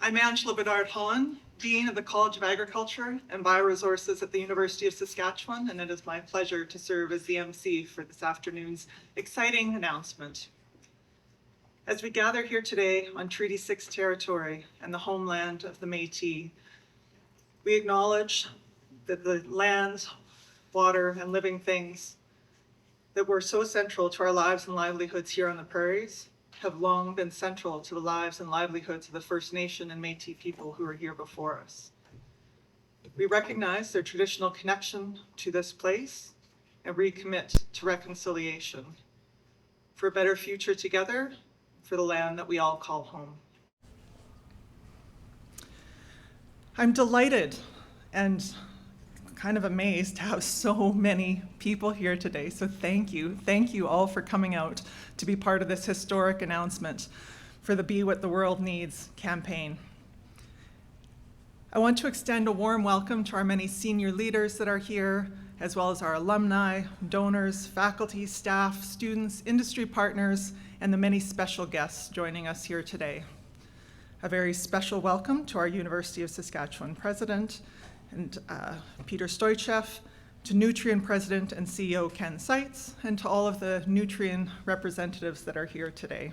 I'm Angela Bedard-Holland, Dean of the College of Agriculture and Bioresources at the University of Saskatchewan, and it is my pleasure to serve as the MC for this afternoon's exciting announcement. As we gather here today on Treaty 6 territory and the homeland of the Métis, we acknowledge that the lands, water, and living things that were so central to our lives and livelihoods here on the prairies have long been central to the lives and livelihoods of the First Nation and Métis people who were here before us. We recognize their traditional connection to this place and recommit to reconciliation for a better future together, for the land that we all call home. I'm delighted and kind of amazed to have so many people here today. So thank you. Thank you all for coming out to be part of this historic announcement for the Be What the World Needs campaign. I want to extend a warm welcome to our many senior leaders that are here, as well as our alumni, donors, faculty, staff, students, industry partners, and the many special guests joining us here today. A very special welcome to our University of Saskatchewan president, and Peter Stoichev, to Nutrien President and CEO Ken Seitz, and to all of the Nutrien representatives that are here today.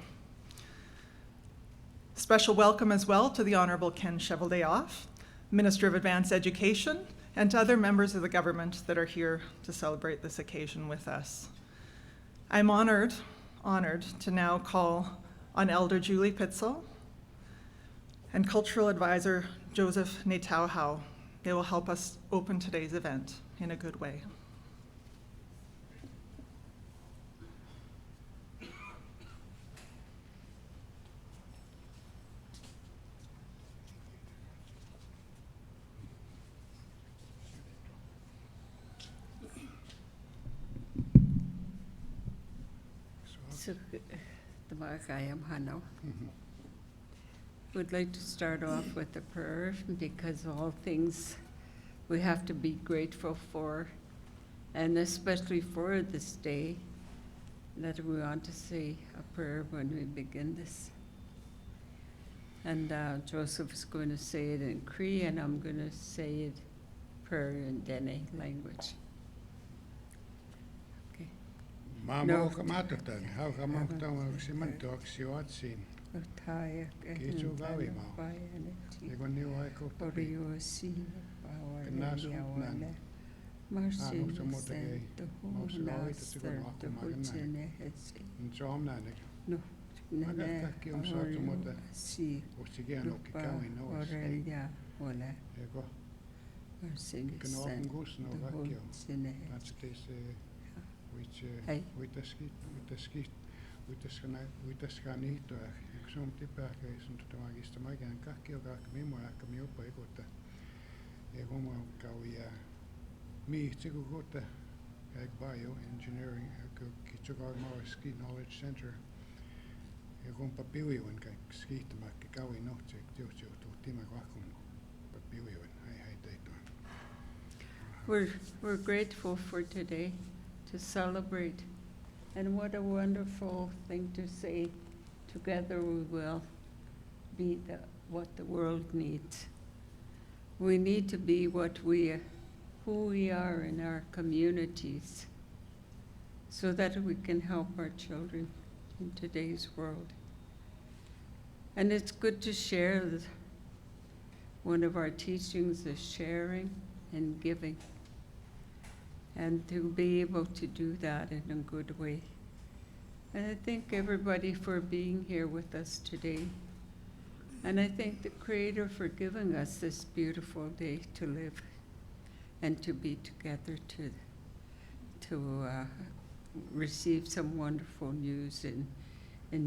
Special welcome as well to the Honorable Ken Cheveldayoff, Minister of Advanced Education, and to other members of the government that are here to celebrate this occasion with us. I'm honored to now call on Elder Julie Pitzel and Cultural Advisor Joseph Netauhau. They will help us open today's event in a good way. So, I am Hano. Would like to start off with a prayer, because all things we have to be grateful for, and especially for this day, that we want to say a prayer when we begin this. And Joseph is going to say it in Cree, and I'm going to say it prayer in Dene language. Okay. Mamo kamatatan, how kamatang simantok siwatsin. Kichu gawi mo. Ego ni wai ko tapi. Kenasut nan. Anok sa mo tagay. Mo sa lawit at siguro ako maganay. Nchom na nek. Magkaki yung sa tumota. O sige ano kikawin no. Ego. Kano akong gusto no kakyo. That's this which uitaskanihtoa yksuum tipäkäis on magista magan kakkiokak mimmoakka mioppa ikutta egoma kauia miihtiku kutta ag bioengineering kitsukaag ski knowledge center egompa piuiwan kak skiittamakki kauin nohtsek tiuhtiuhtuu timakakun piuiwan hai teittuan. We're grateful for today to celebrate. And what a wonderful thing to say, together we will be what the world needs. We need to be who we are in our communities, so that we can help our children in today's world. And it's good to share. One of our teachings is sharing and giving. And to be able to do that in a good way. And I thank everybody for being here with us today. And I thank the Creator for giving us this beautiful day to live and to be together to receive some wonderful news in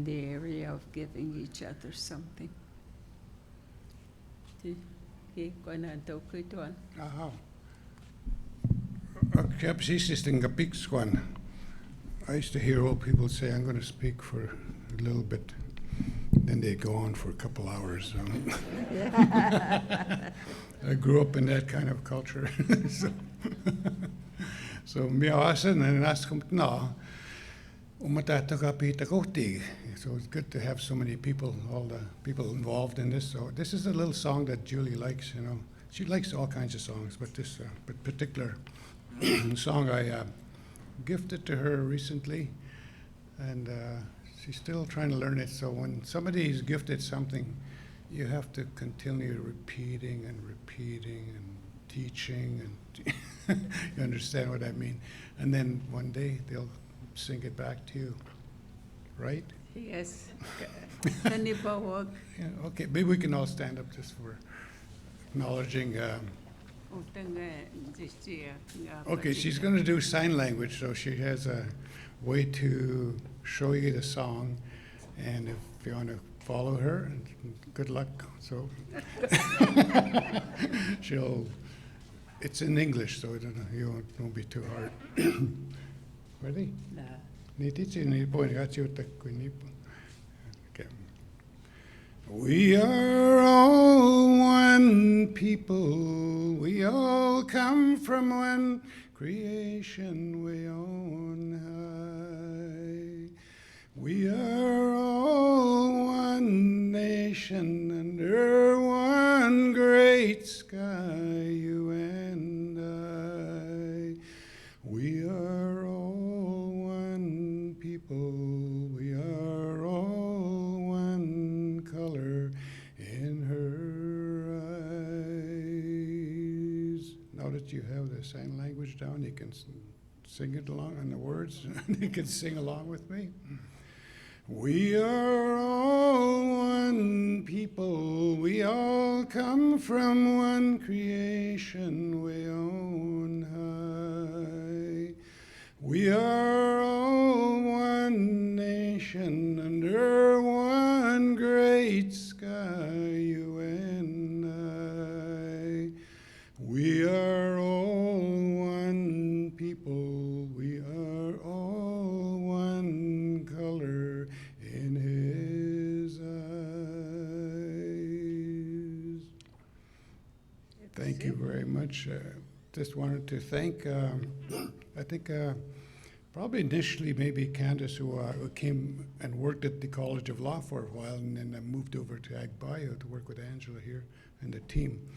the area of giving each other something. Aha. I used to hear old people say, I'm going to speak for a little bit. Then they go on for a couple hours. I grew up in that kind of culture. So, mia asen en askom na. So it's good to have so many people, all the people involved in this. So this is a little song that Julie likes, you know. She likes all kinds of songs, but this particular song I gifted to her recently, and she's still trying to learn it. So when somebody is gifted something, you have to continue repeating and teaching, and you understand what I mean. And then one day they'll sing it back to you, right? Yes. Kanipawag. Yeah, okay, maybe we can all stand up just for acknowledging. Okay, she's going to do sign language, so she has a way to show you the song, and if you want to follow her, good luck. So it's in English, so you won't be too hard. Ready? Okay. We are all one people, we all come from one creation way on high. We are all one nation under one great sky, you and I. We are all one people, we are all one color in her eyes. Now that you have the sign language down, you can sing it along and the words, you can sing along with me. We are all one people, we all come from one creation way on high. We are all one nation under one great sky, you and I. We are all one people, we are all one color in his eyes. Thank you very much. Just wanted to thank, I think probably initially maybe Candace, who came and worked at the College of Law for a while, and then moved over to Ag Bio to work with Angela here and the team,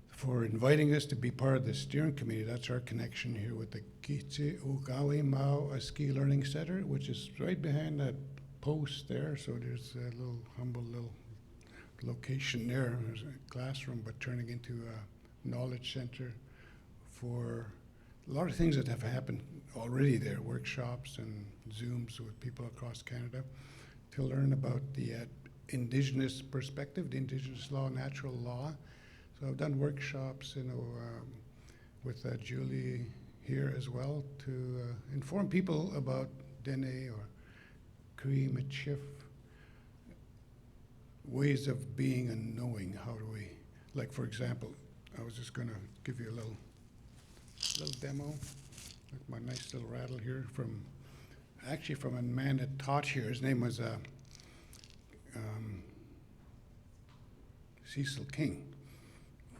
for inviting us to be part of the steering committee. That's our connection here with the Kitsi Ugawi Mau Ski Learning Center, which is right behind that post there. So there's a little humble little location there. There's a classroom, but turning into a knowledge center for a lot of things that have happened already there, workshops and Zooms with people across Canada to learn about the Indigenous perspective, the Indigenous law, natural law. So I've done workshops, with Julie here as well to inform people about Dene or Cree, Michif, ways of being and knowing. How do we, like for example, I was just going to give you a little demo, like my nice little rattle here from a man that taught here. His name was Cecil King.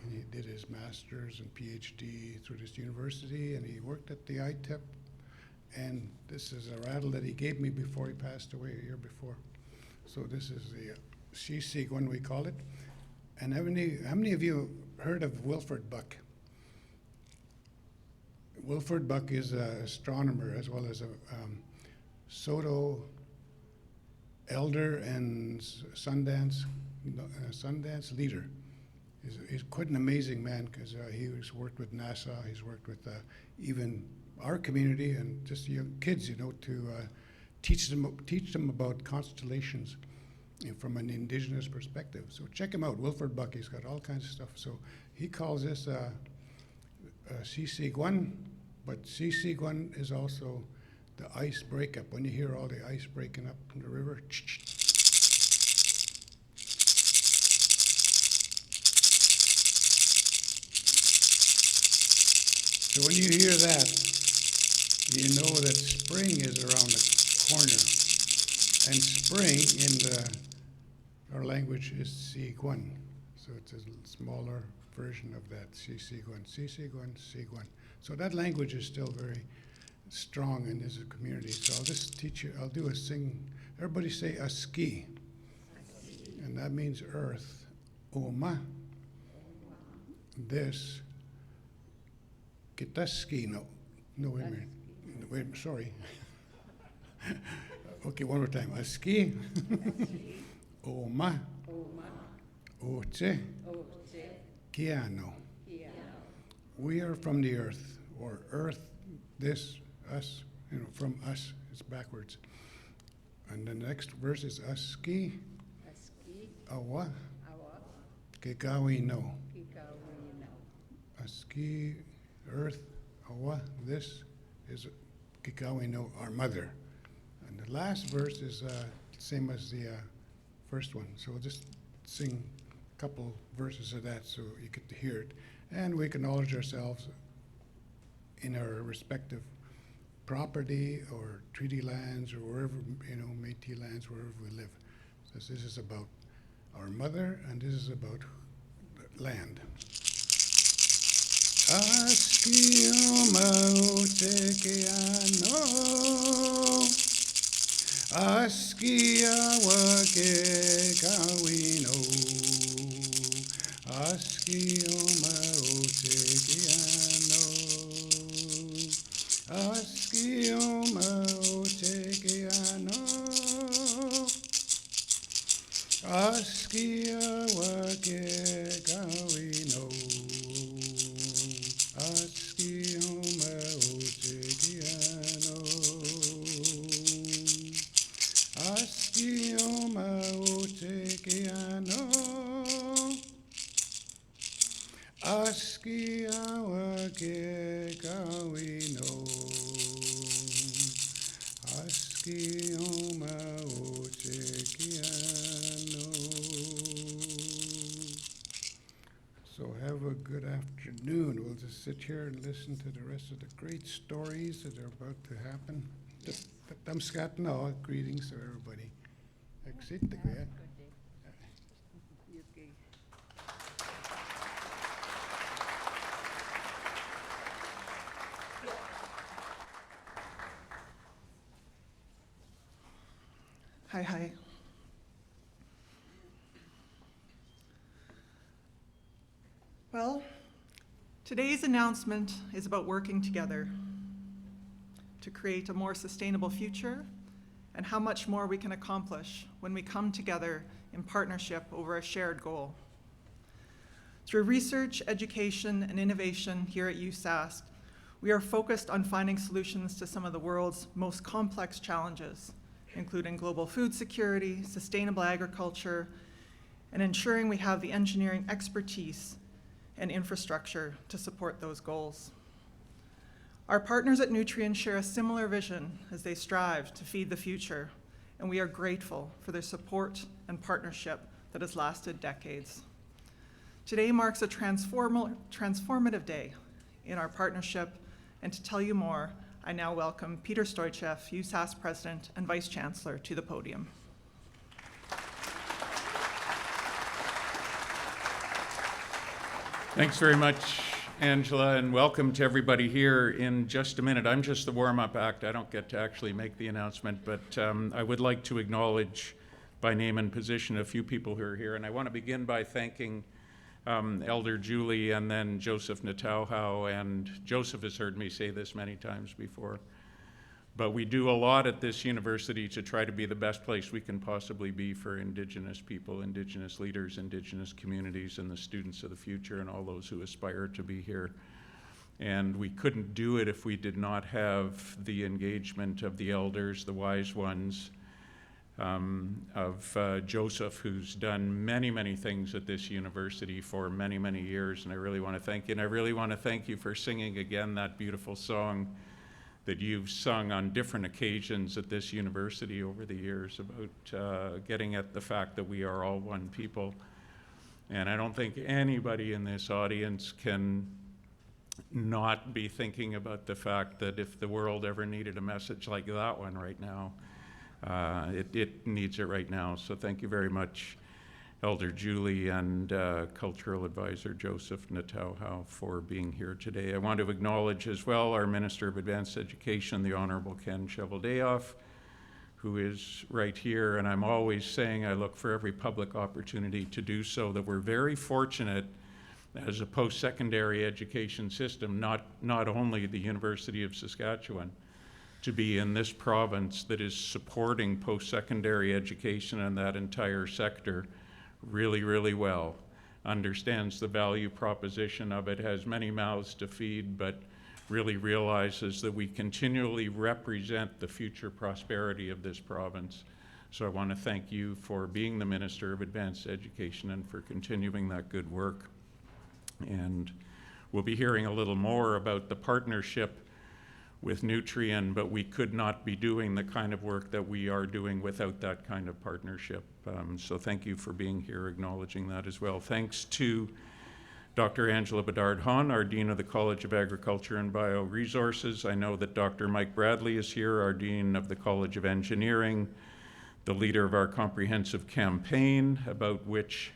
And he did his master's and PhD through this university, and he worked at the ITEP. And this is a rattle that he gave me before he passed away, a year before. So this is the Sisig, we call it. And how many of you heard of Wilford Buck? Wilford Buck is an astronomer as well as a Soto elder and Sundance leader. He's quite an amazing man, because he's worked with NASA, he's worked with even our community and just young kids, to teach them about constellations from an Indigenous perspective. So check him out, Wilford Buck. He's got all kinds of stuff. So he calls this Sisig-1, but Sisig-1 is also the ice breakup. When you hear all the ice breaking up in the river, so when you hear that, you know that spring is around the corner. And spring in our language is Sig-1. So it's a smaller version of that, Sisig-1, Sisig-1, Sig-1. So that language is still very strong in this community. So I'll just teach you, I'll do a sing. Everybody say aski. And that means earth. Oma. This. Kitaski. No, wait a minute. Wait, sorry. Okay, one more time. Aski. Oma. Oche. Kiano. We are from the earth, or earth, this, us, from us, it's backwards. And the next verse is aski, awa, kikawi no. Aski, earth, awa, this is kikawi no, our mother. And the last verse is same as the first one. So we'll just sing a couple verses of that so you get to hear it. And we acknowledge ourselves in our respective property or treaty lands or wherever, Métis lands, wherever we live. So this is about our mother, and this is about land. Askia wake kawino. Askio maotekiano. Askio maotekiano. Askia wake kawino. Askio maotekiano. Askio maotekiano. Askia wake kawino. Askio maotekiano. So have a good afternoon. We'll just sit here and listen to the rest of the great stories that are about to happen. Tamskat no, greetings to everybody. Exit the way. Hi. Well, today's announcement is about working together to create a more sustainable future and how much more we can accomplish when we come together in partnership over a shared goal. Through research, education, and innovation here at USask, we are focused on finding solutions to some of the world's most complex challenges, including global food security, sustainable agriculture, and ensuring we have the engineering expertise and infrastructure to support those goals. Our partners at Nutrien share a similar vision as they strive to feed the future, and we are grateful for their support and partnership that has lasted decades. Today marks a transformative day in our partnership, and to tell you more, I now welcome Peter Stoichev, USask President and Vice Chancellor, to the podium. Thanks very much, Angela, and welcome to everybody here. In just a minute, I'm just the warm-up act. I don't get to actually make the announcement, but I would like to acknowledge by name and position a few people who are here, and I want to begin by thanking Elder Julie and then Joseph Natauhau, and Joseph has heard me say this many times before, but we do a lot at this university to try to be the best place we can possibly be for Indigenous people, Indigenous leaders, Indigenous communities, and the students of the future, and all those who aspire to be here. And we couldn't do it if we did not have the engagement of the elders, the wise ones, of Joseph, who's done many, many things at this university for many, many years, and I really want to thank you. And I really want to thank you for singing again that beautiful song that you've sung on different occasions at this university over the years about getting at the fact that we are all one people. And I don't think anybody in this audience can not be thinking about the fact that if the world ever needed a message like that one right now, it needs it right now. So thank you very much. Elder Julie and Cultural Advisor Joseph Natauhau for being here today. I want to acknowledge as well our Minister of Advanced Education, the Honorable Ken Cheveldayoff, who is right here, and I'm always saying I look for every public opportunity to do so, that we're very fortunate as a post-secondary education system, not only the University of Saskatchewan, to be in this province that is supporting post-secondary education and that entire sector really, really well, understands the value proposition of it, has many mouths to feed, but really realizes that we continually represent the future prosperity of this province. So I want to thank you for being the Minister of Advanced Education and for continuing that good work. And we'll be hearing a little more about the partnership with Nutrien, but we could not be doing the kind of work that we are doing without that kind of partnership. So thank you for being here, acknowledging that as well. Thanks to Dr. Angela Bedard-Hahn, our Dean of the College of Agriculture and Bioresources. I know that Dr. Mike Bradley is here, our Dean of the College of Engineering, the leader of our comprehensive campaign, about which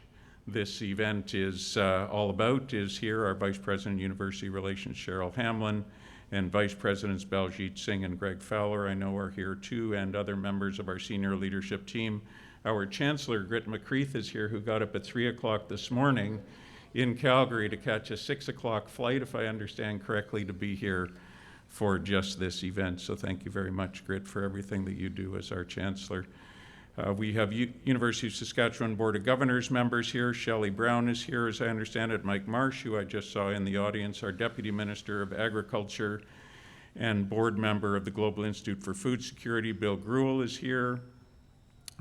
this event is all about, is here. Our Vice President of University Relations, Cheryl Hamlin, and Vice Presidents Baljit Singh and Greg Fowler, I know, are here too, and other members of our senior leadership team. Our Chancellor, Grit McCreath, is here, who got up at 3 o'clock this morning in Calgary to catch a 6 o'clock flight, if I understand correctly, to be here for just this event. So thank you very much, Grit, for everything that you do as our Chancellor. We have University of Saskatchewan Board of Governors members here. Shelley Brown is here, as I understand it. Mike Marsh, who I just saw in the audience, our Deputy Minister of Agriculture and board member of the Global Institute for Food Security. Bill Gruel is here.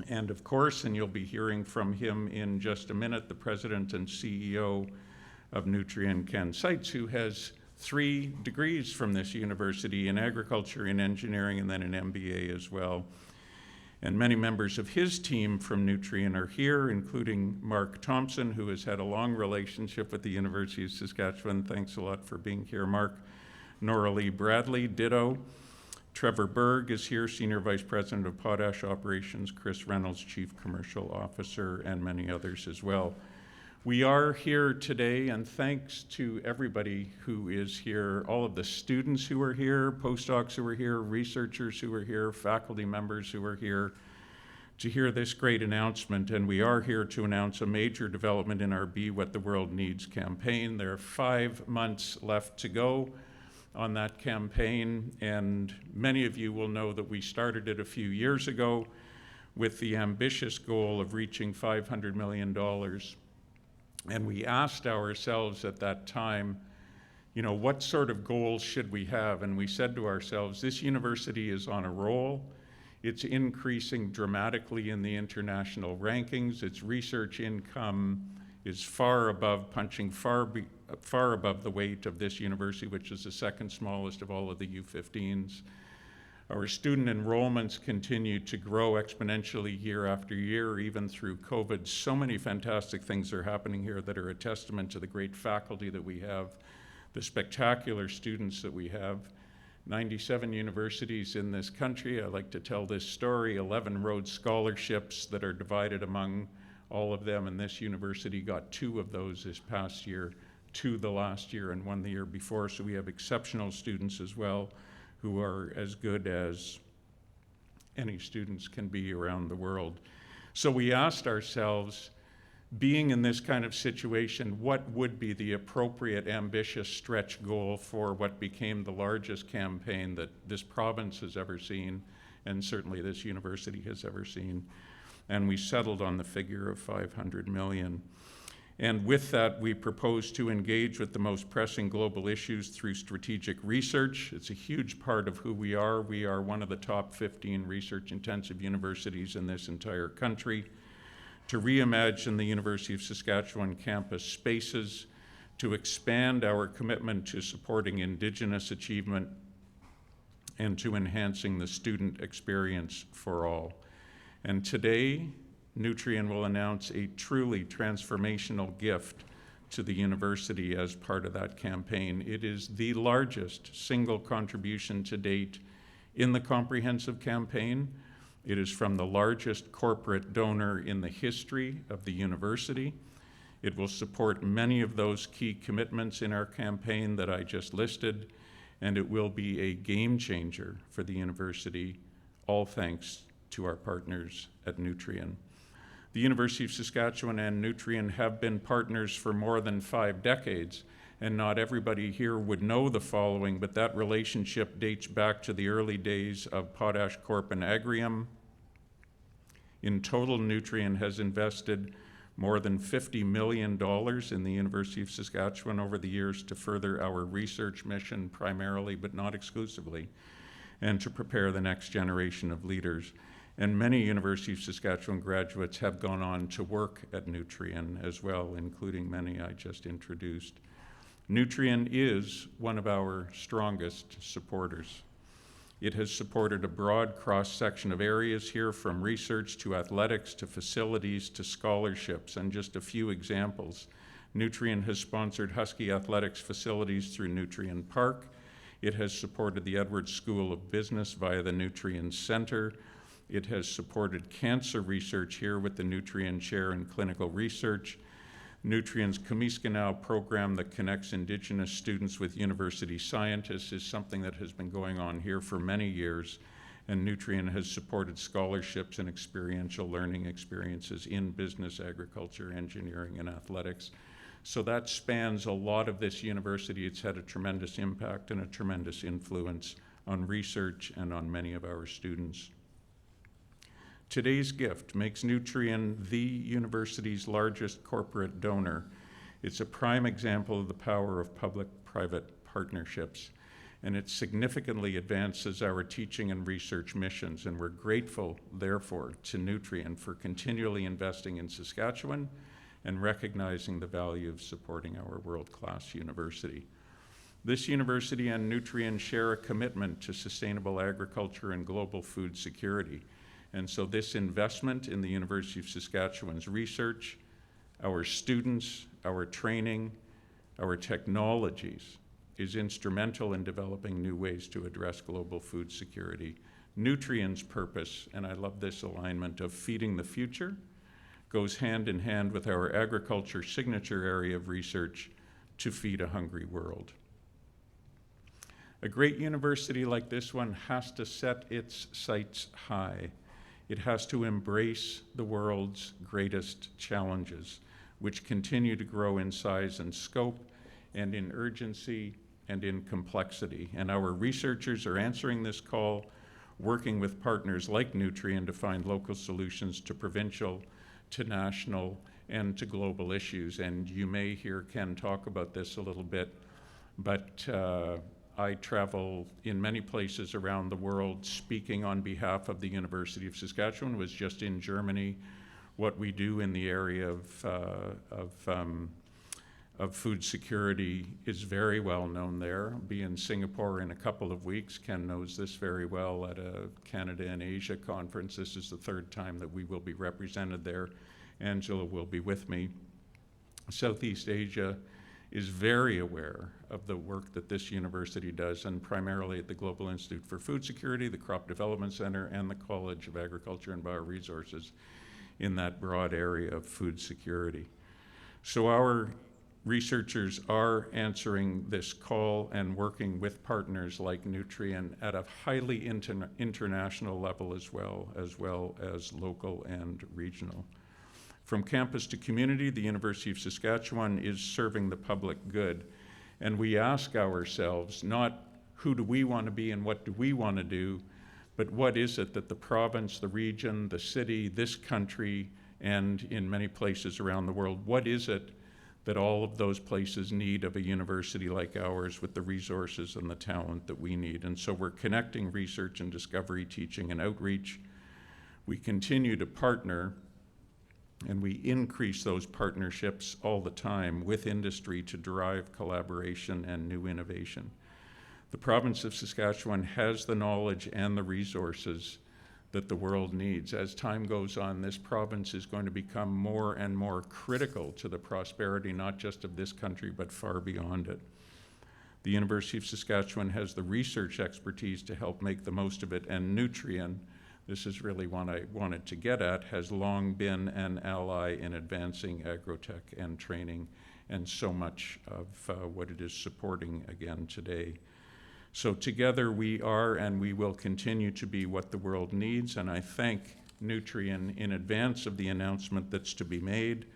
And of course, and you'll be hearing from him in just a minute, the President and CEO of Nutrien, Ken Seitz, who has 3 degrees from this university in agriculture, in engineering, and then an MBA as well. And many members of his team from Nutrien are here, including Mark Thompson, who has had a long relationship with the University of Saskatchewan. Thanks a lot for being here, Mark. Nora Lee Bradley, ditto. Trevor Berg is here, Senior Vice President of Potash Operations. Chris Reynolds, Chief Commercial Officer, and many others as well. We are here today, and thanks to everybody who is here, all of the students who are here, postdocs who are here, researchers who are here, faculty members who are here, to hear this great announcement. And we are here to announce a major development in our Be What the World Needs campaign. There are 5 months left to go on that campaign, and many of you will know that we started it a few years ago with the ambitious goal of reaching $500 million. And we asked ourselves at that time, what sort of goals should we have? And we said to ourselves, this university is on a roll. It's increasing dramatically in the international rankings. Its research income is far above, punching far above the weight of this university, which is the second smallest of all of the U15s. Our student enrollments continue to grow exponentially year after year, even through COVID. So many fantastic things are happening here that are a testament to the great faculty that we have, the spectacular students that we have. 97 universities in this country. I like to tell this story, 11 Rhodes scholarships that are divided among all of them, and this university got 2 of those this past year, 2 the last year and 1 the year before. So we have exceptional students as well, who are as good as any students can be around the world. So we asked ourselves, being in this kind of situation, what would be the appropriate ambitious stretch goal for what became the largest campaign that this province has ever seen, and certainly this university has ever seen? And we settled on the figure of $500 million. And with that, we propose to engage with the most pressing global issues through strategic research. It's a huge part of who we are. We are one of the top 15 research-intensive universities in this entire country. To reimagine the University of Saskatchewan campus spaces, to expand our commitment to supporting Indigenous achievement, and to enhancing the student experience for all. And today, Nutrien will announce a truly transformational gift to the university as part of that campaign. It is the largest single contribution to date in the comprehensive campaign, It is from the largest corporate donor in the history of the university. It will support many of those key commitments in our campaign that I just listed, and it will be a game changer for the university, all thanks to our partners at Nutrien. The University of Saskatchewan and Nutrien have been partners for more than 5 decades, and not everybody here would know the following, but that relationship dates back to the early days of Potash Corp and Agrium. In total, Nutrien has invested more than $50 million in the University of Saskatchewan over the years to further our research mission primarily, but not exclusively, and to prepare the next generation of leaders. And many University of Saskatchewan graduates have gone on to work at Nutrien as well, including many I just introduced. Nutrien is one of our strongest supporters. It has supported a broad cross-section of areas here, from research to athletics to facilities to scholarships, and just a few examples. Nutrien has sponsored Husky athletics facilities through Nutrien Park. It has supported the Edwards School of Business via the Nutrien Center. It has supported cancer research here with the Nutrien Chair in Clinical Research. Nutrien's Kamiskanaw program that connects Indigenous students with university scientists is something that has been going on here for many years, and Nutrien has supported scholarships and experiential learning experiences in business, agriculture, engineering, and athletics. So that spans a lot of this university. It's had a tremendous impact and a tremendous influence on research and on many of our students. Today's gift makes Nutrien the university's largest corporate donor. It's a prime example of the power of public-private partnerships, and it significantly advances our teaching and research missions, and we're grateful, therefore, to Nutrien for continually investing in Saskatchewan and recognizing the value of supporting our world-class university. This university and Nutrien share a commitment to sustainable agriculture and global food security. And so this investment in the University of Saskatchewan's research, our students, our training, our technologies is instrumental in developing new ways to address global food security. Nutrien's purpose, and I love this alignment, of feeding the future goes hand in hand with our agriculture signature area of research to feed a hungry world. A great university like this one has to set its sights high. It has to embrace the world's greatest challenges, which continue to grow in size and scope, and in urgency and in complexity. And our researchers are answering this call, working with partners like Nutrien to find local solutions to provincial, to national, and to global issues. And you may hear Ken talk about this a little bit, but I travel in many places around the world speaking on behalf of the University of Saskatchewan. Was just in Germany. What we do in the area of food security is very well known there. I'll be in Singapore in a couple of weeks. Ken knows this very well at a Canada and Asia conference. This is the 3rd time that we will be represented there. Angela will be with me. Southeast Asia is very aware of the work that this university does, and primarily at the Global Institute for Food Security, the Crop Development Center, and the College of Agriculture and Bioresources in that broad area of food security. So our researchers are answering this call and working with partners like Nutrien at a highly international level as well as local and regional. From campus to community, the University of Saskatchewan is serving the public good. And we ask ourselves, not who do we want to be and what do we want to do, but what is it that the province, the region, the city, this country, and in many places around the world, what is it that all of those places need of a university like ours with the resources and the talent that we need? And so we're connecting research and discovery, teaching and outreach. We continue to partner, and we increase those partnerships all the time with industry to drive collaboration and new innovation. The province of Saskatchewan has the knowledge and the resources that the world needs. As time goes on, this province is going to become more and more critical to the prosperity, not just of this country, but far beyond it. The University of Saskatchewan has the research expertise to help make the most of it, and Nutrien, this is really what I wanted to get at, has long been an ally in advancing agrotech and training, and so much of what it is supporting again today. So together we are and we will continue to be what the world needs, and I thank Nutrien in advance of the announcement that's to be made,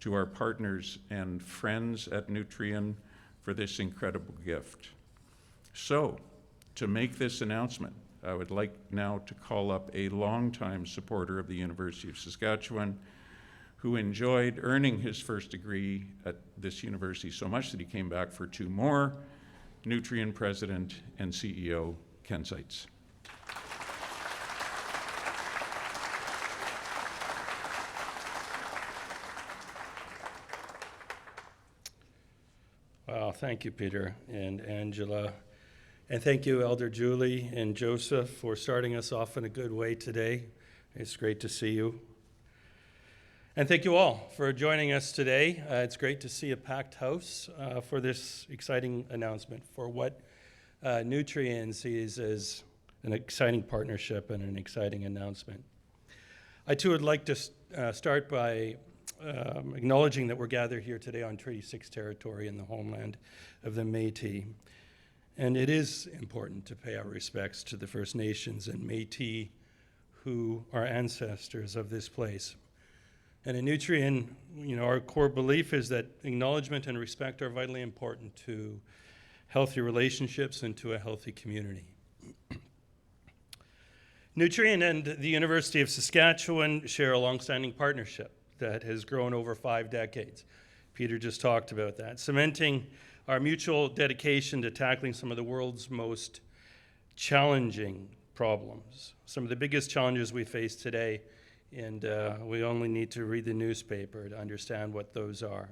to our partners and friends at Nutrien for this incredible gift. So, to make this announcement, I would like now to call up a longtime supporter of the University of Saskatchewan who enjoyed earning his first degree at this university so much that he came back for 2 more, Nutrien President and CEO Ken Seitz. Well, thank you, Peter and Angela. And thank you, Elder Julie and Joseph, for starting us off in a good way today. It's great to see you. And thank you all for joining us today. It's great to see a packed house for this exciting announcement for what Nutrien sees as an exciting partnership and an exciting announcement. I too would like to start by acknowledging that we're gathered here today on Treaty 6 territory in the homeland of the Métis. And it is important to pay our respects to the First Nations and Métis who are ancestors of this place. And in Nutrien, our core belief is that acknowledgement and respect are vitally important to healthy relationships and to a healthy community. Nutrien and the University of Saskatchewan share a long-standing partnership that has grown over 5 decades. Peter just talked about that, cementing our mutual dedication to tackling some of the world's most challenging problems, some of the biggest challenges we face today, and we only need to read the newspaper to understand what those are.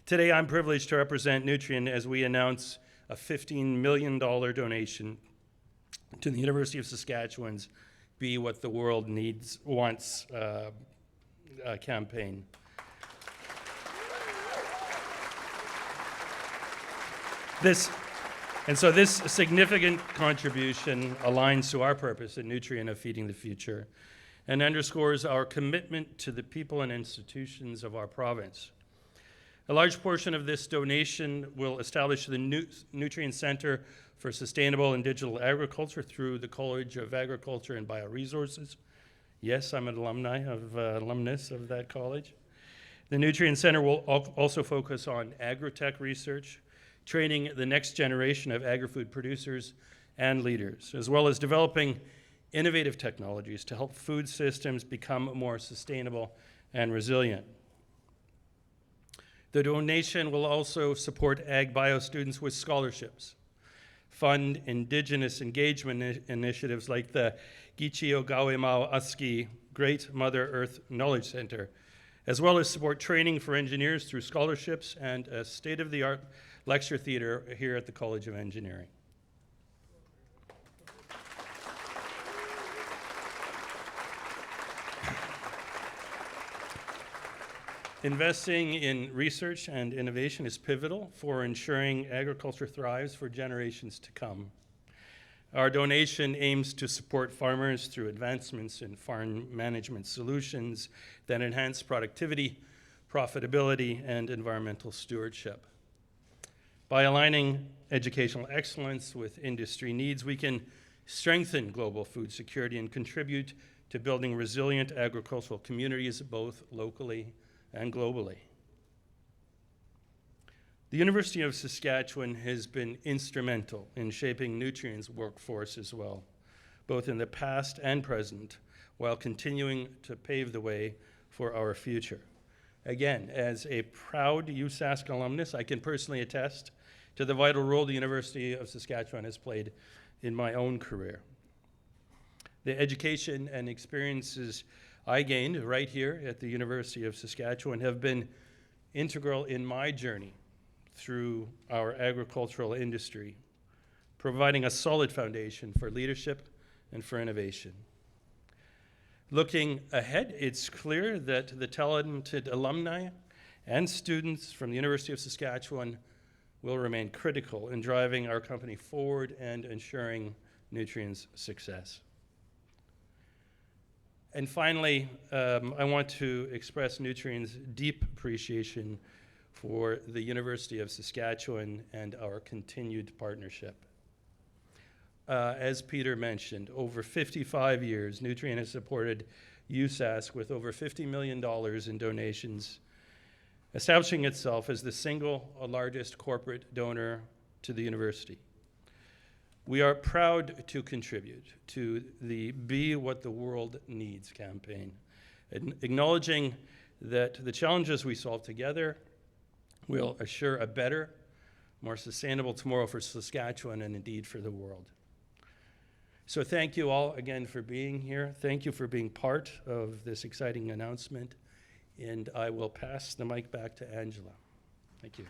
Today, I'm privileged to represent Nutrien as we announce a $15 million donation to the University of Saskatchewan's Be What the World Wants campaign. This significant contribution aligns to our purpose at Nutrien of feeding the future and underscores our commitment to the people and institutions of our province. A large portion of this donation will establish the Nutrien Center for Sustainable and Digital Agriculture through the College of Agriculture and Bioresources. Yes, I'm an alumnus of that college. The Nutrien Center will also focus on agrotech research, training the next generation of agri-food producers and leaders, as well as developing innovative technologies to help food systems become more sustainable and resilient. The donation will also support Ag Bio students with scholarships, fund Indigenous engagement initiatives like the Gichiogawimau Usky Great Mother Earth Knowledge Center, as well as support training for engineers through scholarships and a state-of-the-art lecture theater here at the College of Engineering. Investing in research and innovation is pivotal for ensuring agriculture thrives for generations to come. Our donation aims to support farmers through advancements in farm management solutions that enhance productivity, profitability, and environmental stewardship. By aligning educational excellence with industry needs, we can strengthen global food security and contribute to building resilient agricultural communities both locally and globally. The University of Saskatchewan has been instrumental in shaping Nutrien's workforce as well, both in the past and present, while continuing to pave the way for our future. Again, as a proud USask alumnus, I can personally attest to the vital role the University of Saskatchewan has played in my own career. The education and experiences I gained right here at the University of Saskatchewan have been integral in my journey through our agricultural industry, providing a solid foundation for leadership and for innovation. Looking ahead, it's clear that the talented alumni and students from the University of Saskatchewan will remain critical in driving our company forward and ensuring Nutrien's success. And finally, I want to express Nutrien's deep appreciation for the University of Saskatchewan and our continued partnership. As Peter mentioned, over 55 years, Nutrien has supported USask with over $50 million in donations, establishing itself as the single largest corporate donor to the university. We are proud to contribute to the Be What the World Needs campaign, acknowledging that the challenges we solve together will assure a better, more sustainable tomorrow for Saskatchewan and indeed for the world. So thank you all again for being here. Thank you for being part of this exciting announcement. And I will pass the mic back to Angela. Thank you.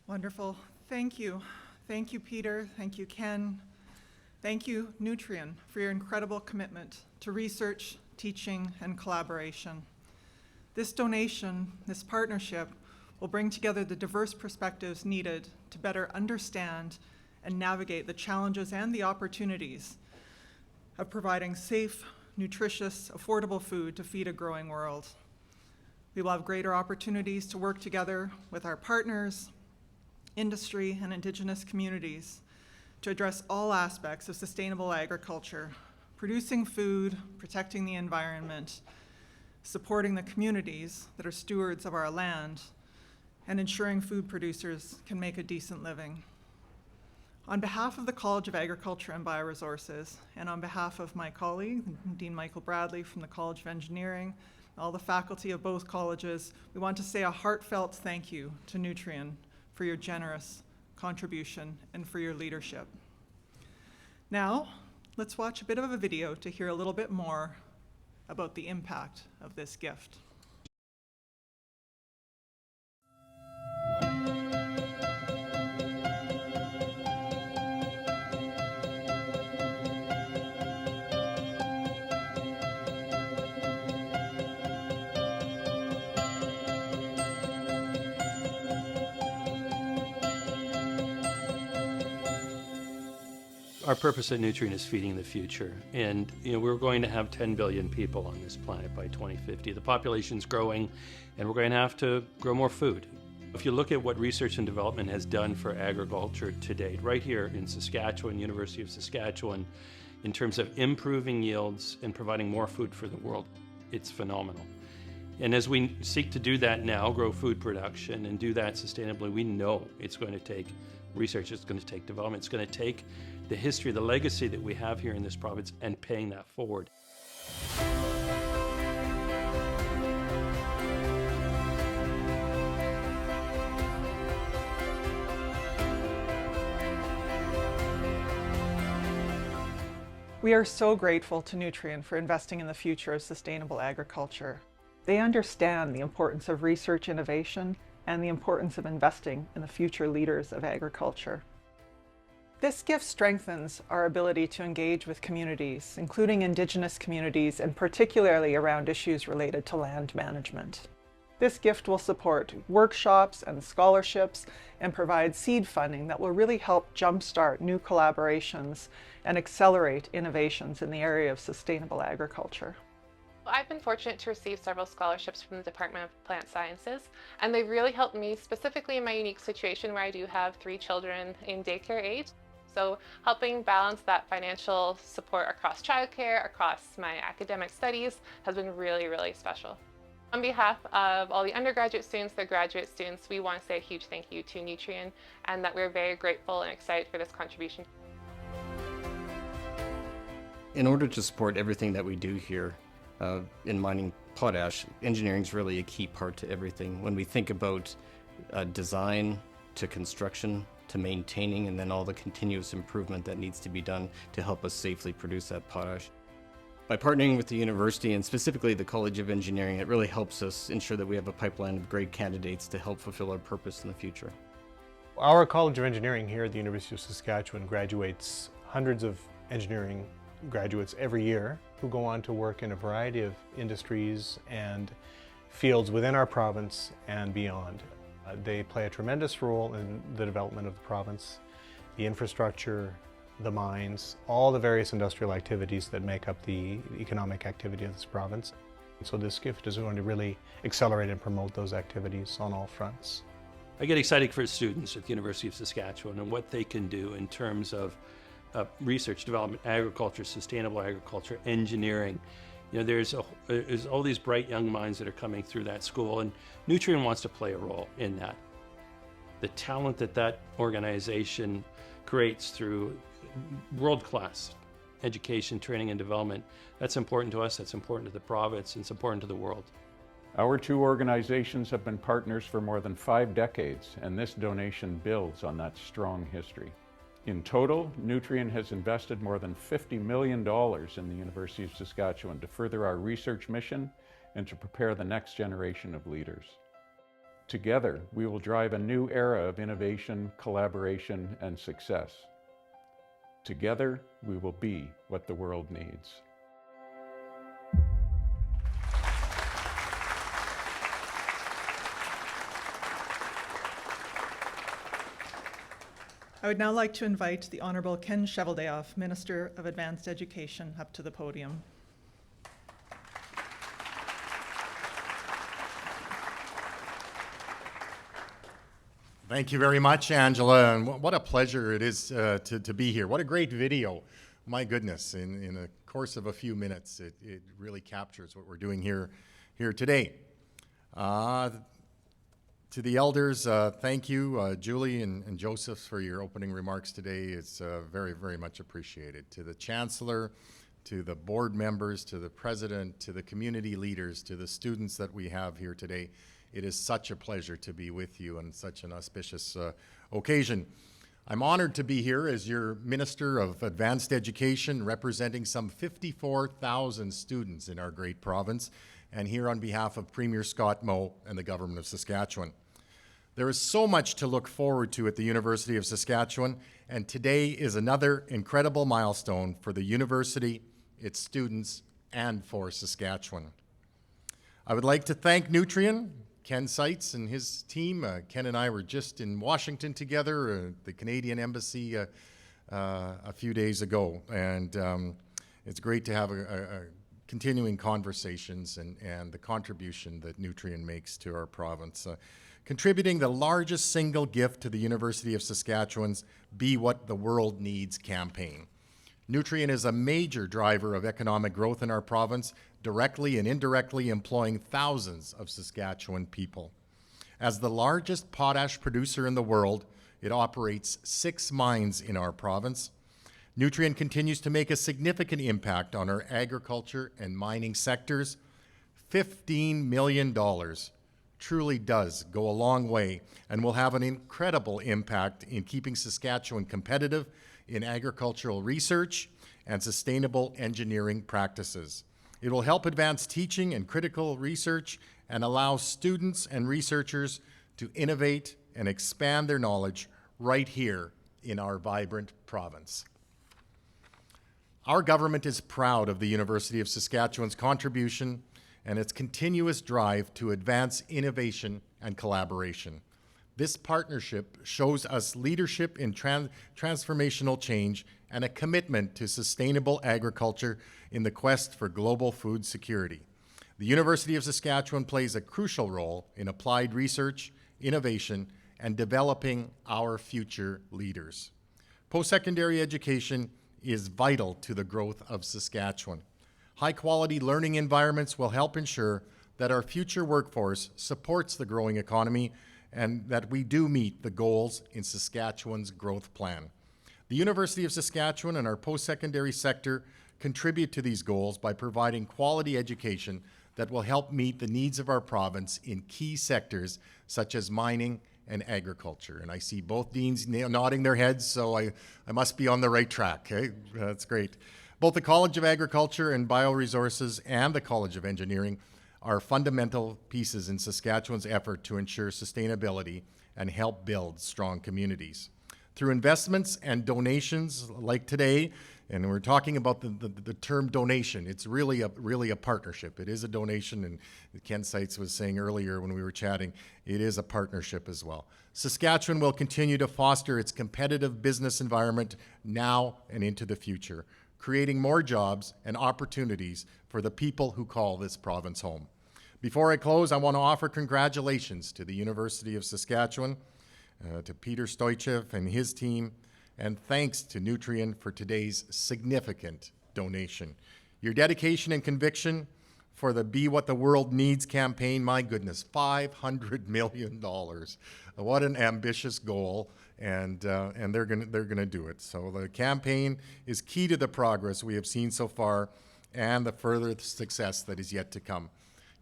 Wonderful. Thank you. Thank you, Peter. Thank you, Ken. Thank you, Nutrien, for your incredible commitment to research, teaching, and collaboration. This donation, this partnership, will bring together the diverse perspectives needed to better understand and navigate the challenges and the opportunities of providing safe, nutritious, affordable food to feed a growing world. We will have greater opportunities to work together with our partners, industry, and Indigenous communities to address all aspects of sustainable agriculture, producing food, protecting the environment, supporting the communities that are stewards of our land, and ensuring food producers can make a decent living. On behalf of the College of Agriculture and Bioresources, and on behalf of my colleague, Dean Michael Bradley from the College of Engineering, all the faculty of both colleges, we want to say a heartfelt thank you to Nutrien for your generous contribution and for your leadership. Now, let's watch a bit of a video to hear a little bit more about the impact of this gift. Our purpose at Nutrien is feeding the future, and we're going to have 10 billion people on this planet by 2050. The population's growing, and we're going to have to grow more food. If you look at what research and development has done for agriculture to date, right here in Saskatchewan, University of Saskatchewan, in terms of improving yields and providing more food for the world, it's phenomenal. And as we seek to do that now, grow food production and do that sustainably, we know it's going to take research, it's going to take development, it's going to take the history, the legacy that we have here in this province and paying that forward. We are so grateful to Nutrien for investing in the future of sustainable agriculture. They understand the importance of research innovation and the importance of investing in the future leaders of agriculture. This gift strengthens our ability to engage with communities, including Indigenous communities, and particularly around issues related to land management. This gift will support workshops and scholarships and provide seed funding that will really help jumpstart new collaborations and accelerate innovations in the area of sustainable agriculture. I've been fortunate to receive several scholarships from the Department of Plant Sciences, and they've really helped me specifically in my unique situation where I do have 3 children in daycare age. So helping balance that financial support across childcare, across my academic studies has been really, really special. On behalf of all the undergraduate students, the graduate students, we want to say a huge thank you to Nutrien and that we're very grateful and excited for this contribution. In order to support everything that we do here in mining potash, engineering is really a key part to everything. When we think about design to construction, to maintaining, and then all the continuous improvement that needs to be done to help us safely produce that potash. By partnering with the university and specifically the College of Engineering, it really helps us ensure that we have a pipeline of great candidates to help fulfill our purpose in the future. Our College of Engineering here at the University of Saskatchewan graduates hundreds of engineering graduates every year who go on to work in a variety of industries and fields within our province and beyond. They play a tremendous role in the development of the province, the infrastructure, the mines, all the various industrial activities that make up the economic activity of this province. So this gift is going to really accelerate and promote those activities on all fronts. I get excited for students at the University of Saskatchewan and what they can do in terms of research, development, agriculture, sustainable agriculture, engineering. You know, there's all these bright young minds that are coming through that school, and Nutrien wants to play a role in that. The talent that that organization creates through world-class education, training, and development, that's important to us, that's important to the province, and it's important to the world. Our two organizations have been partners for more than 5 decades, and this donation builds on that strong history. In total, Nutrien has invested more than $50 million in the University of Saskatchewan to further our research mission and to prepare the next generation of leaders. Together, we will drive a new era of innovation, collaboration, and success. Together, we will be what the world needs. I would now like to invite the Honourable Ken Cheveldayoff, Minister of Advanced Education, up to the podium. Thank you very much, Angela, and what a pleasure it is to be here. What a great video. My goodness, in the course of a few minutes, it really captures what we're doing here today. To the elders, thank you, Julie and Joseph, for your opening remarks today. It's very, very much appreciated. To the Chancellor, to the board members, to the President, to the community leaders, to the students that we have here today, it is such a pleasure to be with you on such an auspicious occasion. I'm honored to be here as your Minister of Advanced Education, representing some 54,000 students in our great province, and here on behalf of Premier Scott Moe and the Government of Saskatchewan. There is so much to look forward to at the University of Saskatchewan, and today is another incredible milestone for the university, its students, and for Saskatchewan. I would like to thank Nutrien, Ken Seitz and his team. Ken and I were just in Washington together, the Canadian Embassy, a few days ago, and it's great to have a continuing conversations and the contribution that Nutrien makes to our province. Contributing the largest single gift to the University of Saskatchewan's Be What the World Needs campaign. Nutrien is a major driver of economic growth in our province, directly and indirectly employing thousands of Saskatchewan people. As the largest potash producer in the world, it operates 6 mines in our province. Nutrien continues to make a significant impact on our agriculture and mining sectors. $15 million truly does go a long way and will have an incredible impact in keeping Saskatchewan competitive in agricultural research and sustainable engineering practices. It will help advance teaching and critical research and allow students and researchers to innovate and expand their knowledge right here in our vibrant province. Our government is proud of the University of Saskatchewan's contribution and its continuous drive to advance innovation and collaboration. This partnership shows us leadership in transformational change and a commitment to sustainable agriculture in the quest for global food security. The University of Saskatchewan plays a crucial role in applied research, innovation, and developing our future leaders. Post-secondary education is vital to the growth of Saskatchewan. High-quality learning environments will help ensure that our future workforce supports the growing economy and that we do meet the goals in Saskatchewan's growth plan. The University of Saskatchewan and our post-secondary sector contribute to these goals by providing quality education that will help meet the needs of our province in key sectors such as mining and agriculture. And I see both deans nodding their heads, so I must be on the right track. Okay? That's great. Both the College of Agriculture and Bioresources and the College of Engineering are fundamental pieces in Saskatchewan's effort to ensure sustainability and help build strong communities. Through investments and donations like today, and we're talking about the term donation. It's really a partnership. It is a donation, and Ken Seitz was saying earlier when we were chatting, it is a partnership as well. Saskatchewan will continue to foster its competitive business environment now and into the future, creating more jobs and opportunities for the people who call this province home. Before I close, I want to offer congratulations to the University of Saskatchewan, to Peter Stoichev and his team, and thanks to Nutrien for today's significant donation. Your dedication and conviction for the Be What the World Needs campaign, my goodness, $500 million. What an ambitious goal, and they're gonna do it. So the campaign is key to the progress we have seen so far and the further success that is yet to come,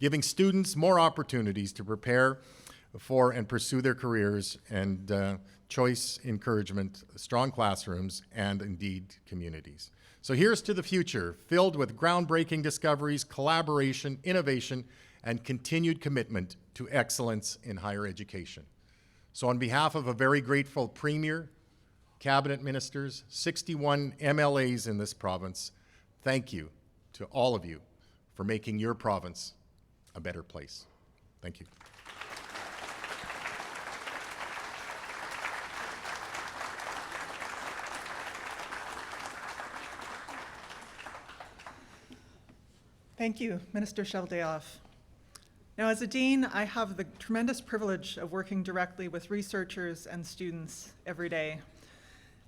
giving students more opportunities to prepare for and pursue their careers, and choice, encouragement, strong classrooms, and indeed communities. So here's to the future, filled with groundbreaking discoveries, collaboration, innovation, and continued commitment to excellence in higher education. So on behalf of a very grateful Premier, Cabinet Ministers, 61 MLAs in this province, thank you to all of you for making your province a better place. Thank you. Thank you, Minister Sheldayoff. Now, as a dean, I have the tremendous privilege of working directly with researchers and students every day.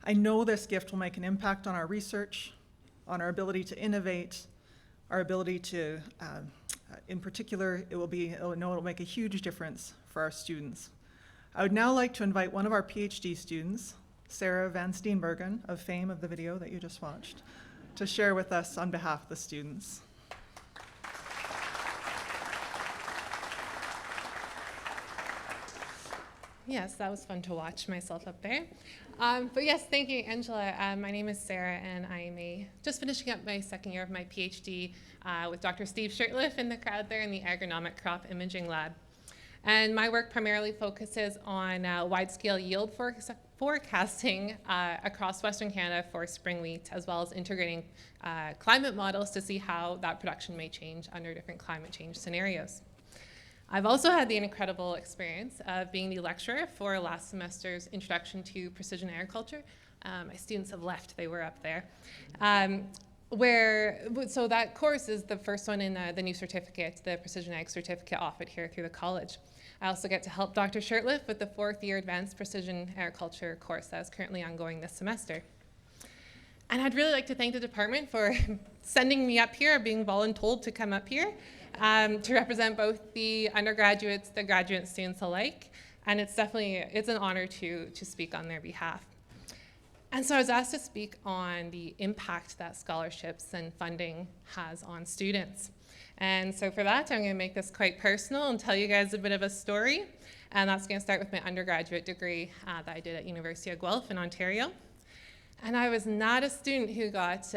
I know this gift will make an impact on our research, on our ability to innovate, our ability to, in particular, it'll make a huge difference for our students. I would now like to invite one of our PhD students, Sarah Van Steenbergen, of fame of the video that you just watched, to share with us on behalf of the students. Yes, that was fun to watch myself up there. But yes, thank you, Angela. My name is Sarah, and I am just finishing up my second year of my PhD with Dr. Steve Shirtliff in the crowd there in the Agronomic Crop Imaging Lab. And my work primarily focuses on wide-scale yield forecasting across Western Canada for spring wheat, as well as integrating climate models to see how that production may change under different climate change scenarios. I've also had the incredible experience of being the lecturer for last semester's Introduction to Precision Agriculture. My students have left, they were up there. So that course is the first one in the new certificate, the Precision Ag certificate offered here through the college. I also get to help Dr. Shirtliff with the 4th year Advanced Precision Agriculture course that is currently ongoing this semester. And I'd really like to thank the department for sending me up here, being voluntold to come up here. To represent both the undergraduates, the graduate students alike, and it's an honor to speak on their behalf. And so I was asked to speak on the impact that scholarships and funding has on students. And so for that, I'm going to make this quite personal and tell you guys a bit of a story. And that's going to start with my undergraduate degree that I did at University of Guelph in Ontario. And I was not a student who got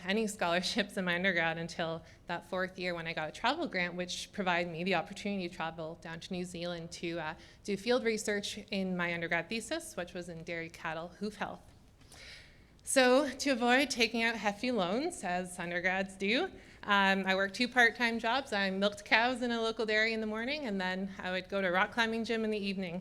any scholarships in my undergrad until that 4th year when I got a travel grant, which provided me the opportunity to travel down to New Zealand to do field research in my undergrad thesis, which was in dairy cattle hoof health. So to avoid taking out hefty loans, as undergrads do, I worked 2 part-time jobs. I milked cows in a local dairy in the morning, and then I would go to a rock climbing gym in the evening.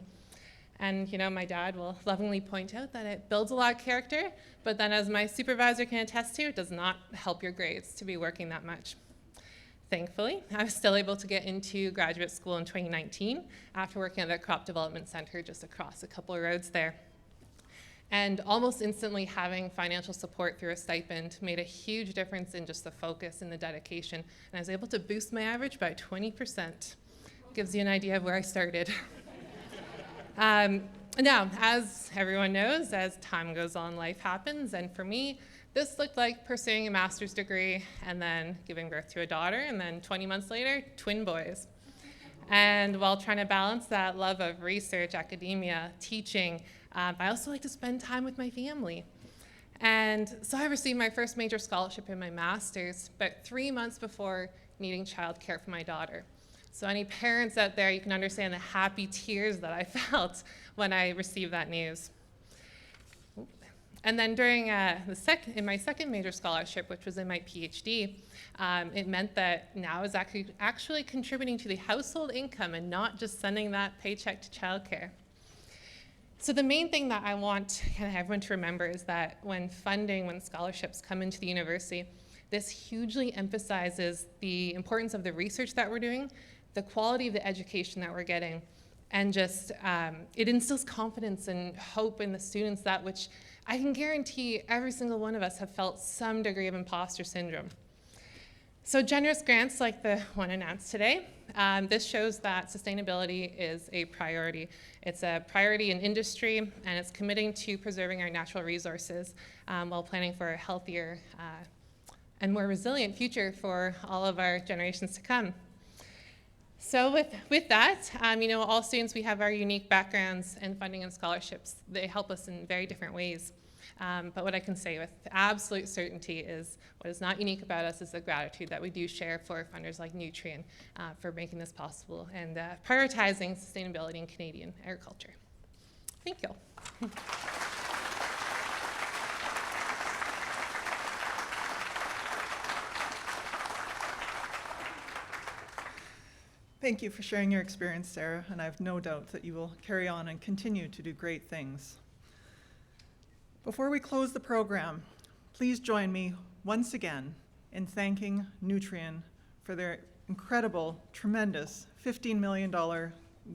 And you know, my dad will lovingly point out that it builds a lot of character, but then as my supervisor can attest to, it does not help your grades to be working that much. Thankfully, I was still able to get into graduate school in 2019 after working at the Crop Development Center just across a couple of roads there. And almost instantly having financial support through a stipend made a huge difference in just the focus and the dedication. And I was able to boost my average by 20%. Gives you an idea of where I started. Now, as everyone knows, as time goes on, life happens, and for me, this looked like pursuing a master's degree and then giving birth to a daughter, and then 20 months later, twin boys. And while trying to balance that love of research, academia, teaching, I also like to spend time with my family. And so I received my first major scholarship in my master's, but 3 months before needing childcare for my daughter. So any parents out there, you can understand the happy tears that I felt when I received that news. And then during in my second major scholarship, which was in my PhD, it meant that now I was actually contributing to the household income and not just sending that paycheck to childcare. So the main thing that I want kind of everyone to remember is that when scholarships come into the university, this hugely emphasizes the importance of the research that we're doing, the quality of the education that we're getting, and just it instills confidence and hope in the students, that which I can guarantee every single one of us have felt some degree of imposter syndrome. So generous grants like the one announced today, this shows that sustainability is a priority. It's a priority in industry, and it's committing to preserving our natural resources while planning for a healthier and more resilient future for all of our generations to come. So with that, all students, we have our unique backgrounds, and funding and scholarships, they help us in very different ways. But what I can say with absolute certainty is what is not unique about us is the gratitude that we do share for funders like Nutrien for making this possible and prioritizing sustainability in Canadian agriculture. Thank you. Thank you for sharing your experience, Sarah, and I have no doubt that you will carry on and continue to do great things. Before we close the program, please join me once again in thanking Nutrien for their incredible, tremendous $15 million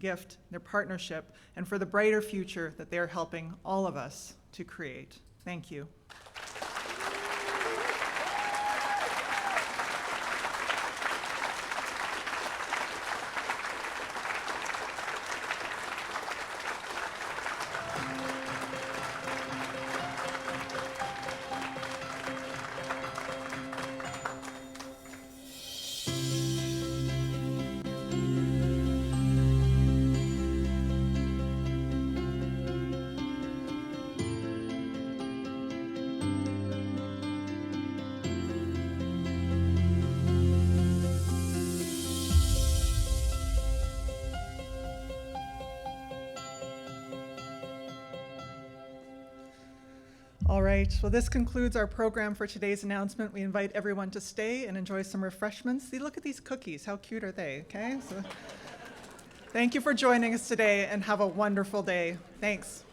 gift, their partnership, and for the brighter future that they are helping all of us to create. Thank you. All right, well, this concludes our program for today's announcement. We invite everyone to stay and enjoy some refreshments. See, look at these cookies. How cute are they, okay? So, thank you for joining us today, and have a wonderful day. Thanks.